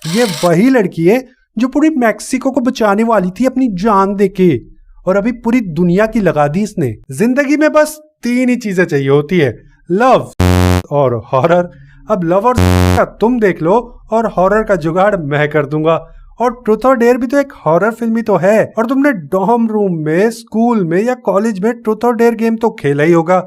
ये वही लड़की है जो पूरी मैक्सिको को बचाने वाली थी अपनी जान देके, और अभी पूरी दुनिया की लगा दी इसने। जिंदगी में बस 3 ही चीजें चाहिए होती है, लव और हॉरर। अब लव और का तुम देख लो और हॉरर का जुगाड़ मैं कर दूंगा। और ट्रूथ और डेयर भी तो एक हॉरर फिल्म ही तो है। और तुमने डॉर्म रूम में, स्कूल में या कॉलेज में ट्रूथ और डेयर गेम तो खेला ही होगा,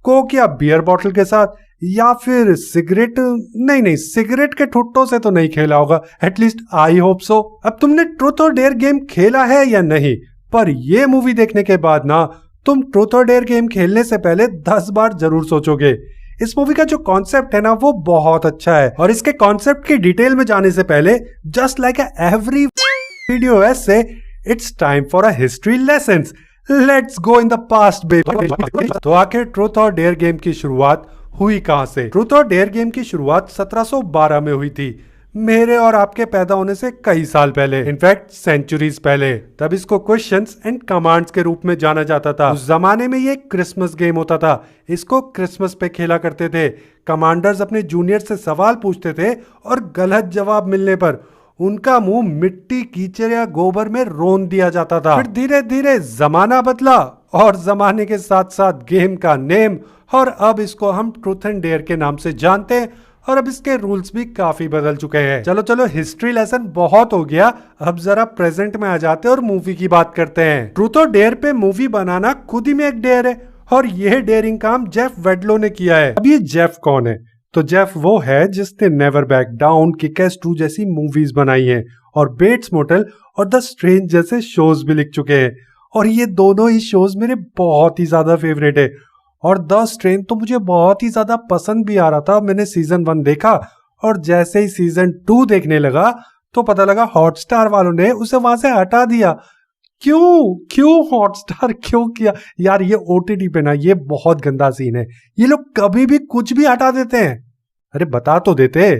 कोक या बियर बॉटल के साथ, या फिर सिगरेट, नहीं सिगरेट के ठुट्टों से तो नहीं खेला होगा, एटलीस्ट आई होप सो। अब तुमने ट्रूथ और डेयर गेम खेला है या नहीं, पर ये मूवी देखने के बाद ना तुम ट्रूथ और डेयर गेम खेलने से पहले 10 बार जरूर सोचोगे। इस मूवी का जो कॉन्सेप्ट है ना वो बहुत अच्छा है, और इसके कॉन्सेप्ट की डिटेल में जाने से पहले जस्ट लाइक एवरी वीडियो ऐसे it's time for a history lessons. Let's go in the past baby. तो आखिर ट्रूथ और डेयर गेम की शुरुआत हुई कहां से? ट्रूथ और डेयर गेम की शुरुआत 1712 में हुई थी, मेरे और आपके पैदा होने से कई साल पहले, इनफैक्ट सेंचुरीज पहले। तब इसको क्वेश्चंस एंड कमांड्स के रूप में जाना जाता था। उस जमाने में ये क्रिसमस गेम होता था, इसको क्रिसमस पे खेला करते थे। कमांडर्स अपने जूनियर से सवाल पूछते थे और गलत जवाब मिलने पर उनका मुंह मिट्टी, कीचड़ या गोबर में रोन दिया जाता था। फिर धीरे धीरे जमाना बदला और जमाने के साथ साथ गेम का नेम, और अब इसको हम ट्रूथ एंड डेयर के नाम से जानते हैं, और अब इसके रूल्स भी काफी बदल चुके हैं। चलो हिस्ट्री लेसन बहुत हो गया, अब जरा प्रेजेंट में आ जाते हैं और मूवी की बात करते हैं। ट्रूथ और डेयर पे मूवी बनाना खुद ही में एक डेयर है, और यह डेयरिंग काम जेफ वेडलो ने किया है। अब ये जेफ कौन है? तो जेफ वो है जिसने नेवर बैक डाउन, किक-एस 2 जैसी मूवीज बनाई हैं, और बेट्स मोटेल और द स्ट्रेंज जैसे शोज भी लिख चुके हैं, और ये दोनों ही शोज मेरे बहुत ही ज्यादा फेवरेट है। और द स्ट्रेन तो मुझे बहुत ही ज्यादा पसंद भी आ रहा था। मैंने सीजन 1 देखा, और जैसे ही सीजन 2 देखने लगा तो पता लगा हॉटस्टार वालों ने उसे वहां से हटा दिया। क्यों हॉटस्टार क्यों किया यार? ये ओटीटी पे ना ये बहुत गंदा सीन है, ये लोग कभी भी कुछ भी हटा देते हैं। अरे बता तो देते।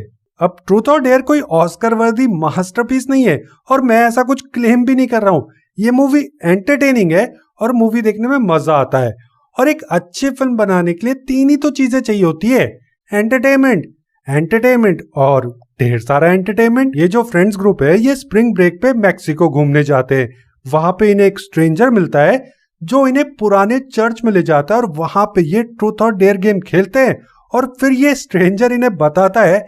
अब ट्रूथ और डेयर कोई ऑस्कर वर्दी मास्टरपीस नहीं है, और मैं ऐसा कुछ क्लेम भी नहीं कर रहा हूं। ये मूवी एंटरटेनिंग है और मूवी देखने में मजा आता है, और एक अच्छी फिल्म बनाने के लिए 3 ही तो चीजें चाहिए होती है, एंटरटेनमेंट और ढेर सारा एंटरटेनमेंट। ये जो फ्रेंड्स ग्रुप है ये स्प्रिंग ब्रेक पे मैक्सिको घूमने जाते हैं। वहां पे इन्हें एक स्ट्रेंजर मिलता है जो इन्हें पुराने चर्च में ले जाता है, और वहां पे ये ट्रूथ और डेयर गेम खेलते हैं। और फिर ये स्ट्रेंजर इन्हें बताता है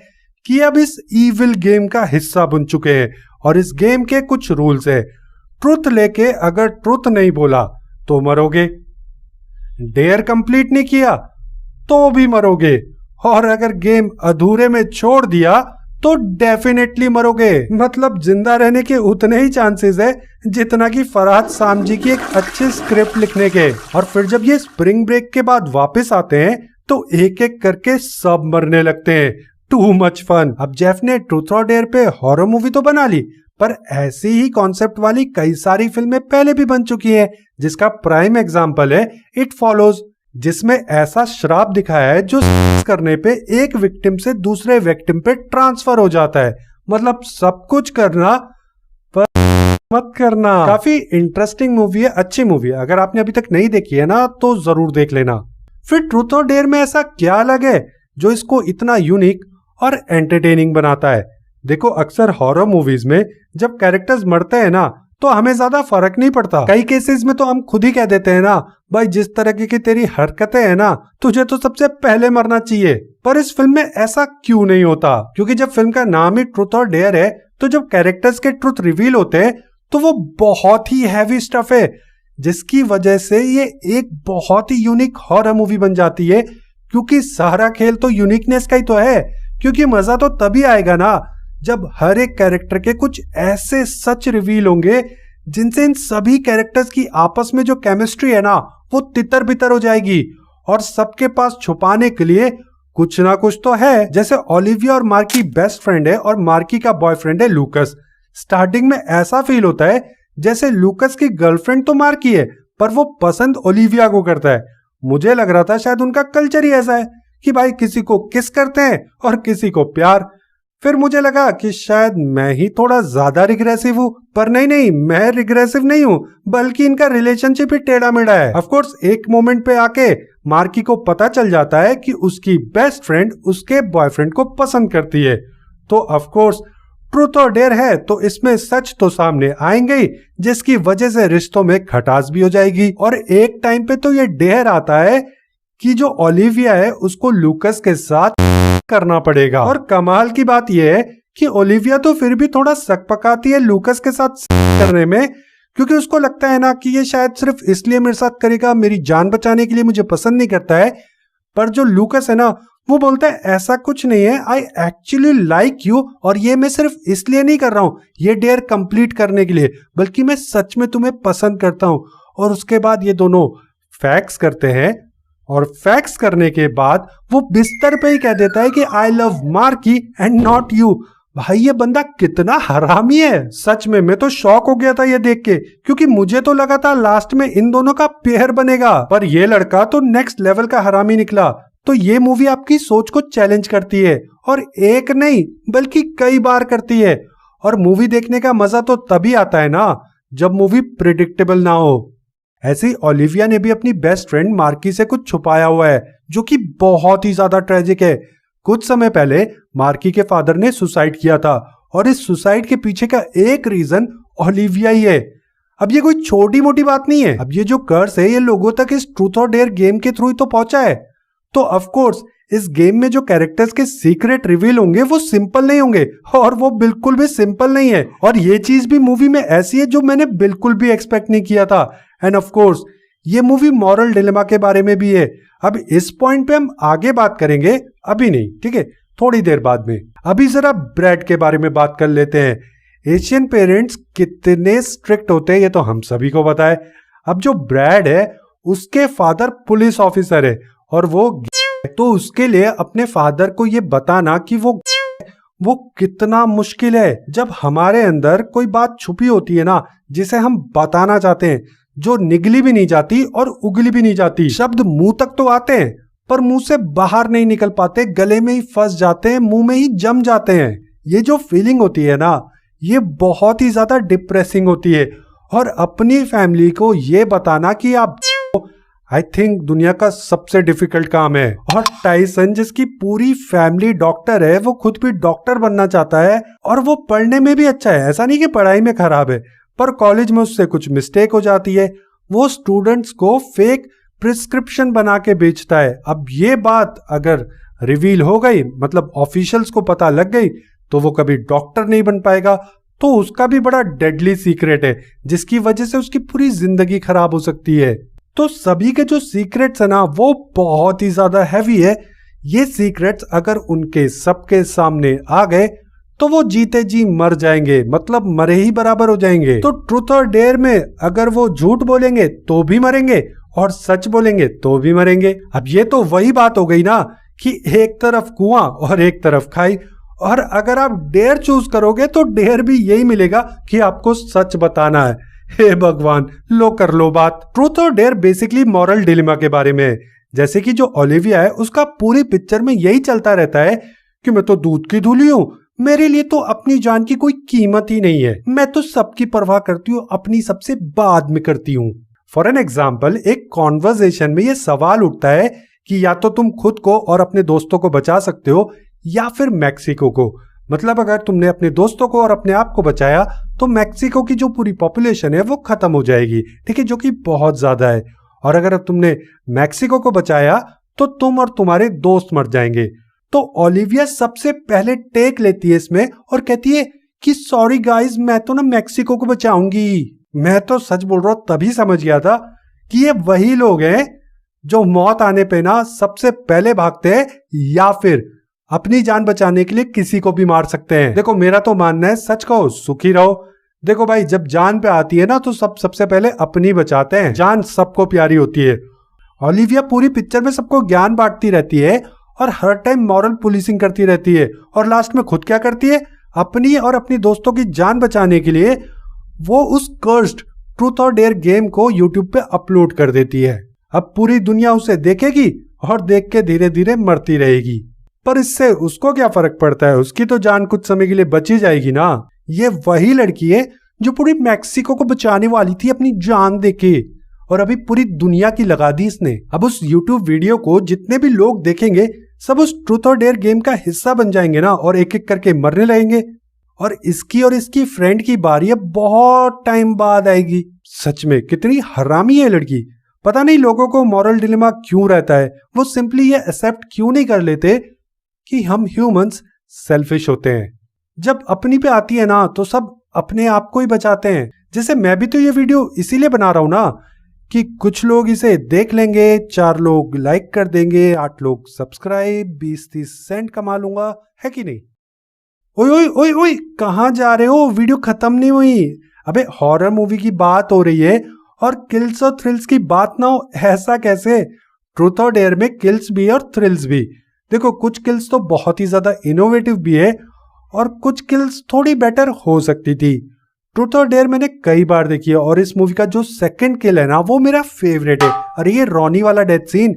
कि अब इस इविल गेम का हिस्सा बन चुके हैं, और इस गेम के कुछ रूल्स है। ट्रूथ लेके अगर ट्रूथ नहीं बोला तो मरोगे, डेयर कंप्लीट नहीं किया तो भी मरोगे, और अगर गेम अधूरे में छोड़ दिया तो डेफिनेटली मरोगे। मतलब जिंदा रहने के उतने ही चांसेस है जितना कि फरहाद सामजी की एक अच्छी स्क्रिप्ट लिखने के। और फिर जब ये स्प्रिंग ब्रेक के बाद वापस आते हैं तो एक एक करके सब मरने लगते हैं। Too much fun. अब जेफ ने ट्रूथ और डेयर पे हॉरर मूवी तो बना ली, पर ऐसी ही कॉन्सेप्ट वाली कई सारी फिल्में पहले भी बन चुकी हैं, जिसका प्राइम एग्जांपल है इट फॉलोज, जिसमें ऐसा श्राप दिखाया है जो करने पे एक विक्टिम से दूसरे विक्टिम पे ट्रांसफर हो जाता है। मतलब सब कुछ करना पर मत करना। काफी इंटरेस्टिंग मूवी है, अच्छी मूवी है। अगर आपने अभी तक नहीं देखी है ना तो जरूर देख लेना। फिर ट्रूथ और डेयर में ऐसा क्या अलग है जो इसको इतना यूनिक और एंटरटेनिंग बनाता है? देखो अक्सर हॉरर मूवीज में जब कैरेक्टर्स मरते हैं ना तो हमें ज्यादा फर्क नहीं पड़ता। कई केसेस में तो हम खुद ही कह देते हैं ना, भाई जिस तरह की तेरी हरकतें हैं ना तुझे तो सबसे पहले मरना चाहिए। पर इस फिल्म में ऐसा क्यों नहीं होता? क्योंकि जब फिल्म का नाम ही ट्रूथ और डेयर है तो जब कैरेक्टर्स के ट्रूथ रिवील होते हैं तो वो बहुत ही हैवी स्टफ है, जिसकी वजह से ये एक बहुत ही यूनिक हॉरर मूवी बन जाती है। क्योंकि सारा खेल तो यूनिकनेस का ही तो है, क्योंकि मजा तो तभी आएगा ना जब हर एक कैरेक्टर के कुछ ऐसे सच रिवील होंगे जिनसे इन सभी कैरेक्टर्स की आपस में जो केमिस्ट्री है ना वो तितर बितर हो जाएगी। और सबके पास छुपाने के लिए कुछ ना कुछ तो है। जैसे ओलिविया और मार्क की बेस्ट फ्रेंड है और मार्की का बॉयफ्रेंड है लूकस। स्टार्टिंग में ऐसा फील होता है जैसे लूकस की गर्लफ्रेंड तो मार्की है पर वो पसंद ओलिविया को करता है। मुझे लग रहा था शायद उनका कल्चर ही ऐसा है कि भाई किसी को किस करते हैं और किसी को प्यार। फिर मुझे लगा कि शायद मैं ही थोड़ा ज्यादा रिग्रेसिव हूँ, पर नहीं, मैं रिग्रेसिव नहीं हूँ, बल्कि इनका रिलेशनशिप ही टेढ़ा मेढ़ा है। ऑफ कोर्स एक मोमेंट पे आके मार्की को पता चल जाता है कि उसकी बेस्ट फ्रेंड उसके बॉयफ्रेंड को पसंद करती है, तो ऑफ कोर्स ट्रूथ और डेयर है तो इसमें सच तो सामने आएंगे ही, जिसकी वजह से रिश्तों में खटास भी हो जाएगी। और एक टाइम पे तो ये डेयर आता है कि जो ओलिविया है उसको लूकस के साथ करना पड़ेगा। और कमाल की बात यह है कि ओलिविया तो फिर भी थोड़ा शक पकाती है लूकस के साथ करने में, क्योंकि उसको लगता है ना कि ये शायद सिर्फ इसलिए मेरे साथ करेगा, मेरी जान बचाने के लिए मुझे पसंद नहीं करता है। पर जो लूकस है ना वो बोलता है ऐसा कुछ नहीं है, आई एक्चुअली लाइक यू, और ये मैं सिर्फ इसलिए नहीं कर रहा हूं ये डेयर कंप्लीट करने के लिए, बल्कि मैं सच में तुम्हें पसंद करता हूं। और उसके बाद ये दोनों फैक्स करते हैं, और फैक्स करने के बाद वो बिस्तर पे ही कह देता है कि I love marquee and not you. भाई ये बंदा कितना हरामी है, सच में मैं तो शॉक हो गया था ये देख के, क्योंकि मुझे तो लगा था लास्ट में इन दोनों का पेयर बनेगा, पर ये लड़का तो नेक्स्ट लेवल का हरामी निकला। तो ये मूवी आपकी सोच को चैलेंज करती है, और एक नहीं बल्कि कई बार करती है। और मूवी देखने का मजा तो तभी आता है ना जब मूवी प्रिडिक्टेबल ना हो। ऐसी ओलिविया ने भी अपनी बेस्ट फ्रेंड मार्की से कुछ छुपाया हुआ है, जो कि बहुत ही ज्यादा ट्रेजिक है। कुछ समय पहले मार्की के फादर ने सुसाइड किया था, और इस सुसाइड के पीछे का एक रीजन ओलिविया ही है। अब ये कोई छोटी मोटी बात नहीं है, अब ये जो कर्स है ये लोगों तक इस ट्रूथ और डेयर गेम के थ्रू ही तो पहुंचा है। तो ऑफ कोर्स इस गेम में जो कैरेक्टर्स के सीक्रेट रिवील होंगे वो सिंपल नहीं होंगे, और वो बिल्कुल भी सिंपल नहीं है। और ये चीज भी मूवी में ऐसी है जो मैंने बिल्कुल भी एक्सपेक्ट नहीं किया था। एंड ऑफ कोर्स ये मूवी मॉरल डिलेमा के बारे में भी है। अब इस पॉइंट पे हम आगे बात करेंगे, अभी नहीं, ठीक है, थोड़ी देर बाद में। अभी जरा ब्रैड के बारे में बात कर लेते हैं। एशियन पेरेंट्स कितने स्ट्रिक्ट होते हैं ये तो हम सभी को पता है। अब जो ब्रैड है उसके फादर पुलिस ऑफिसर है, और वो तो उसके लिए अपने फादर को ये बताना कि वो कितना मुश्किल है। जब हमारे अंदर कोई बात छुपी होती है ना जिसे हम बताना चाहते हैं, जो निगली भी नहीं जाती और उगली भी नहीं जाती, शब्द मुंह तक तो आते हैं पर मुंह से बाहर नहीं निकल पाते, गले में ही फंस जाते हैं, मुंह में ही जम जाते हैं। ये जो फीलिंग होती है ना ये बहुत ही ज्यादा डिप्रेसिंग होती है। और अपनी फैमिली को ये बताना कि आप आई थिंक दुनिया का सबसे डिफिकल्ट काम है। और टाइसन जिसकी पूरी फैमिली डॉक्टर है, वो खुद भी डॉक्टर बनना चाहता है, और वो पढ़ने में भी अच्छा है, ऐसा नहीं कि पढ़ाई में खराब है, पर कॉलेज में उससे कुछ मिस्टेक हो जाती है। वो स्टूडेंट्स को फेक प्रिस्क्रिप्शन बना के बेचता है। अब ये बात अगर रिवील हो गई, मतलब ऑफिशियल्स को पता लग गई, तो वो कभी डॉक्टर नहीं बन पाएगा। तो उसका भी बड़ा डेडली सीक्रेट है जिसकी वजह से उसकी पूरी जिंदगी खराब हो सकती है। तो सभी के जो सीक्रेट्स है ना वो बहुत ही ज्यादा हैवी है। ये सीक्रेट्स अगर उनके सबके सामने आ गए तो वो जीते जी मर जाएंगे, मतलब मरे ही बराबर हो जाएंगे। तो ट्रूथ और डेयर में अगर वो झूठ बोलेंगे तो भी मरेंगे, और सच बोलेंगे तो भी मरेंगे। अब ये तो वही बात हो गई ना कि एक तरफ कुआं और एक तरफ खाई। और अगर आप डेयर चूज करोगे तो डेयर भी यही मिलेगा कि आपको सच बताना है। हे भगवान, लो कर लो बात। ट्रूथ और डेयर बेसिकली मॉरल डिलेमा के बारे में है। जैसे कि जो ओलिविया है उसका पूरी पिक्चर में यही चलता रहता है कि मैं तो दूध की धूली हूँ, मेरे लिए तो अपनी जान की कोई कीमत ही नहीं है, मैं तो सबकी परवाह करती हूँ, अपनी सबसे बाद में करती हूँ। फॉर एन एग्जाम्पल, एक कॉन्वर्सेशन में ये सवाल उठता है कि या तो तुम खुद को और अपने दोस्तों को बचा सकते हो या फिर मैक्सिको को। मतलब अगर तुमने अपने दोस्तों को और अपने आप को बचाया तो मैक्सिको की जो पूरी पॉपुलेशन है वो खत्म हो जाएगी, ठीक है, जो कि बहुत ज्यादा है। और अगर अब तुमने मैक्सिको को बचाया तो तुम और तुम्हारे दोस्त मर जाएंगे। तो ओलिविया सबसे पहले टेक लेती है इसमें और कहती है कि सॉरी गाइस, मैं तो ना मैक्सिको को बचाऊंगी। मैं तो सच बोल रहा हूं, तभी समझ गया था कि ये वही लोग हैं जो मौत आने पे ना सबसे पहले भागते हैं या फिर अपनी जान बचाने के लिए किसी को भी मार सकते हैं। देखो मेरा तो मानना है, सच कहो सुखी रहो। देखो भाई, जब जान पे आती है ना तो सबसे पहले अपनी बचाते हैं, जान सबको प्यारी होती है। ओलिविया पूरी पिक्चर में सबको ज्ञान बांटती रहती है और हर टाइम मॉरल पुलिसिंग करती रहती है, और लास्ट में खुद क्या करती है, अपनी और अपनी दोस्तों की जान बचाने के लिए वो उस कर्स्ड ट्रूथ और डेयर गेम को यूट्यूब पे अपलोड कर देती है। अब पूरी दुनिया उसे देखेगी और देख के धीरे धीरे मरती रहेगी, पर इससे उसको क्या फर्क पड़ता है, उसकी तो जान कुछ समय के लिए बची जाएगी ना। ये वही लड़की है जो पूरी मैक्सिको को बचाने वाली थी अपनी जान देके, और अभी पूरी दुनिया की लगा दी इसने। अब उस यूट्यूब वीडियो को जितने भी लोग देखेंगे सब उस ट्रूथ और डेयर गेम का हिस्सा बन जाएंगे ना, और एक एक करके मरने लगेंगे। और इसकी फ्रेंड की बारी अब बहुत टाइम बाद आएगी। सच में कितनी हरामी है लड़की। पता नहीं लोगों को मॉरल डिलेमा क्यों रहता है, वो सिंपली ये एक्सेप्ट क्यों नहीं कर लेते कि हम ह्यूमंस सेल्फिश होते हैं। जब अपनी पे आती है ना तो सब अपने आप को ही बचाते हैं। जैसे मैं भी तो ये वीडियो इसीलिए बना रहा हूं ना कि कुछ लोग इसे देख लेंगे, 4 लोग लाइक कर देंगे, 8 लोग सब्सक्राइब, 20-30 सेंट कमा लूंगा, है कि नहीं? ओए ओए ओए ओए, कहां जा रहे हो? वीडियो खत्म नहीं हुई। अबे हॉरर मूवी की बात हो रही है और किल्स और थ्रिल्स की बात ना हो, ऐसा कैसे? ट्रूथ और डेयर में किल्स भी और थ्रिल्स भी। देखो कुछ किल्स तो बहुत ही ज्यादा इनोवेटिव भी है और कुछ किल्स थोड़ी बेटर हो सकती थी। ट्रूथ और डेयर मैंने कई बार देखी है और इस मूवी का जो सेकंड किल है ना वो मेरा फेवरेट है। अरे ये रॉनी वाला डेथ सीन,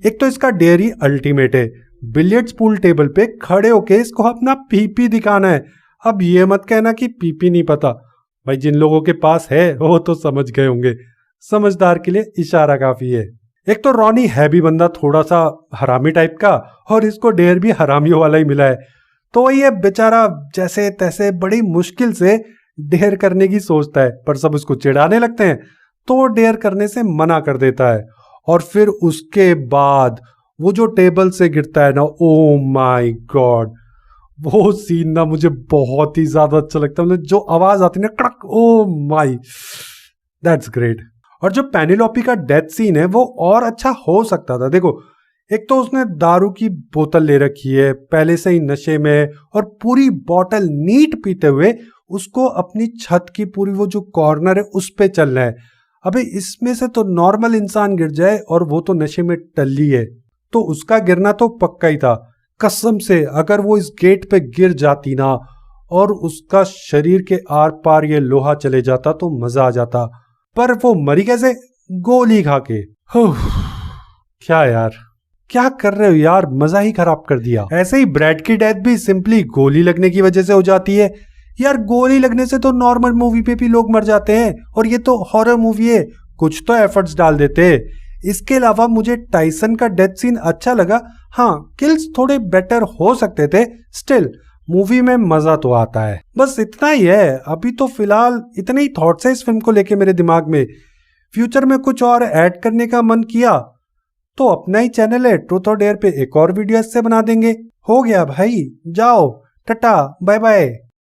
एक तो इसका डेयर ही अल्टीमेट है। बिलियर्ड्स पूल टेबल पे खड़े होके इसको अपना पीपी दिखाना है। अब ये मत कहना कि पीपी नहीं पता भाई, जिन लोगों के पास है वो तो समझ गए होंगे। समझदार के लिए इशारा काफी है। एक तो रॉनी है भी बंदा थोड़ा सा हरामी टाइप का और इसको डेयर भी हरामियों वाला ही मिला है, तो ये बेचारा जैसे तैसे बड़ी मुश्किल से डेयर करने की सोचता है, पर सब उसको चिढ़ाने लगते हैं तो डेयर करने से मना कर देता है। और फिर उसके बाद वो जो टेबल से गिरता है ना, ओ माय गॉड, वो सीन ना मुझे बहुत ही ज्यादा अच्छा लगता है। मतलब जो आवाज आती है ना कड़क, ओ माय, दैट्स ग्रेट। और जो पेनिलोपी का डेथ सीन है वो और अच्छा हो सकता था। देखो एक तो उसने दारू की बोतल ले रखी है, पहले से ही नशे में, और पूरी बोतल नीट पीते हुए उसको अपनी छत की पूरी वो जो कॉर्नर है उस पे चलना है। अबे इसमें से तो नॉर्मल इंसान गिर जाए और वो तो नशे में टल्ली है, तो उसका गिरना तो पक्का ही था। कसम से अगर वो इस गेट पे गिर जाती ना और उसका शरीर के आर पार ये लोहा चले जाता तो मजा आ जाता। पर वो मरी कैसे? गोली खा के। क्या यार, क्या कर रहे हो यार, मजा ही खराब कर दिया। ऐसे ही ब्रैड की डेथ भी सिंपली गोली लगने की वजह से हो जाती है। यार गोली लगने से तो नॉर्मल मूवी पे भी लोग मर जाते हैं और ये तो हॉरर मूवी है, कुछ तो एफर्ट्स डाल देते। इसके अलावा मुझे टाइसन का डेथ सीन अच्छा लगा। हाँ किल्स थोड़े बेटर हो सकते थे, स्टिल मूवी में मजा तो आता है। बस इतना ही है। अभी तो फिलहाल इतने ही थॉट्स है इस फिल्म को लेके मेरे दिमाग में। फ्यूचर में कुछ और ऐड करने का मन किया तो अपना ही चैनल है ट्रूथ और डेयर पे एक और वीडियो इससे बना देंगे। हो गया भाई, जाओ, टाटा, बाय बाय।